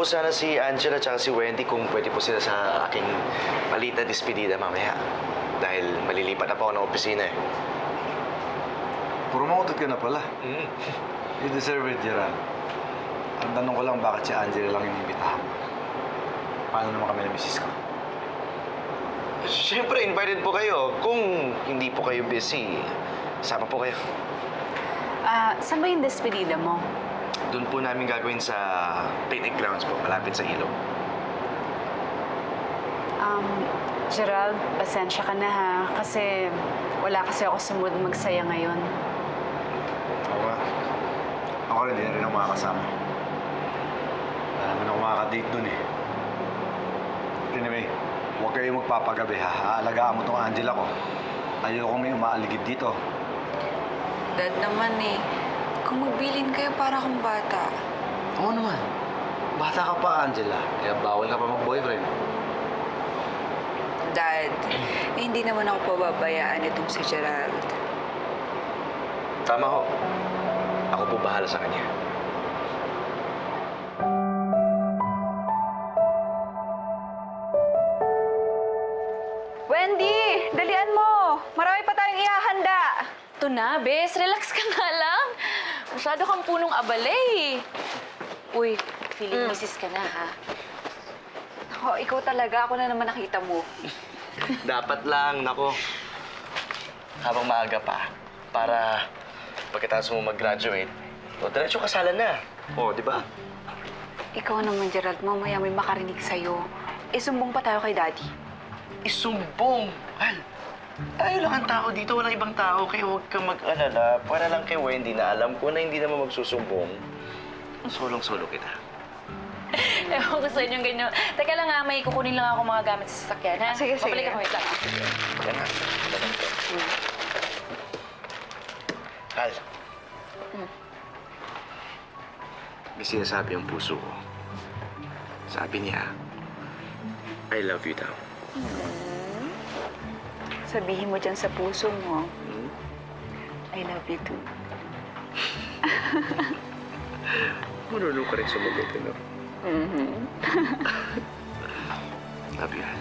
po sana si Angela at si Wendy kung pwede po sila sa aking maliit na despedida mamaya. Dahil malilipat na po ako ng opisina eh. Puro mangutot ka na pala. You deserve it, Gerald. Ang tanong ko lang, bakit si Angela lang inibitahan? Paano naman kami na misis ko? Siyempre, invited po kayo. Kung hindi po kayo busy, sama po kayo. Saan ba yung despedida mo? Doon po namin gagawin sa picnic grounds po, malapit sa ilog. Gerald, pasensya ka na ha. Kasi wala kasi ako sa mood magsaya ngayon. Oo nga. Ako rin, di na rin ako makakasama. Wala naman ako makaka-date dun eh. Anyway, huwag kayo magpapagabi ha. Aalagaan mo tong Angela ko. Ayoko may umaaligid dito. Dad naman eh. Kung magbilin kayo para akong bata. Oo naman. Bata ka pa, Angela. Kaya bawal ka pa mag-boyfriend. Dad, hindi naman ako pababayaan itong si Gerald. Tama ho. Ako po bahala sa kanya. Wendy! Dalian mo! Marami pa tayong ihahanda! Ito na, bes. Relax ka nga lang. Masyado kang punong abalay. Uy, feeling misis ka na, ha? Ako, ikaw talaga. Ako na naman nakita mo. Dapat lang, nako. Habang maaga pa, para pagkatapos mo mag-graduate, o diretso kasalan na. O, di ba? Ikaw naman, Gerald. Mamaya may makarinig sa'yo. Isumbong pa tayo kay Daddy. Isumbong! Al, tayo lang ang tao dito, walang ibang tao, kaya huwag kang mag-alala. Para lang kay Wendy na alam ko na hindi naman magsusumbong. Solong-solo kita. Ewan ko sa inyong ganyan. Teka lang ha, may kukunin lang ako mga gamit sa sasakyan, ha? Sige, sige. Babalik ako, wait lang. Yan na. Al. May sinasabi ang puso ko. Sabi niya, I love you daw. Sabihin mo dyan sa puso mo, I love you too. Marunong ka rin sumagot, ano? Love you, Al.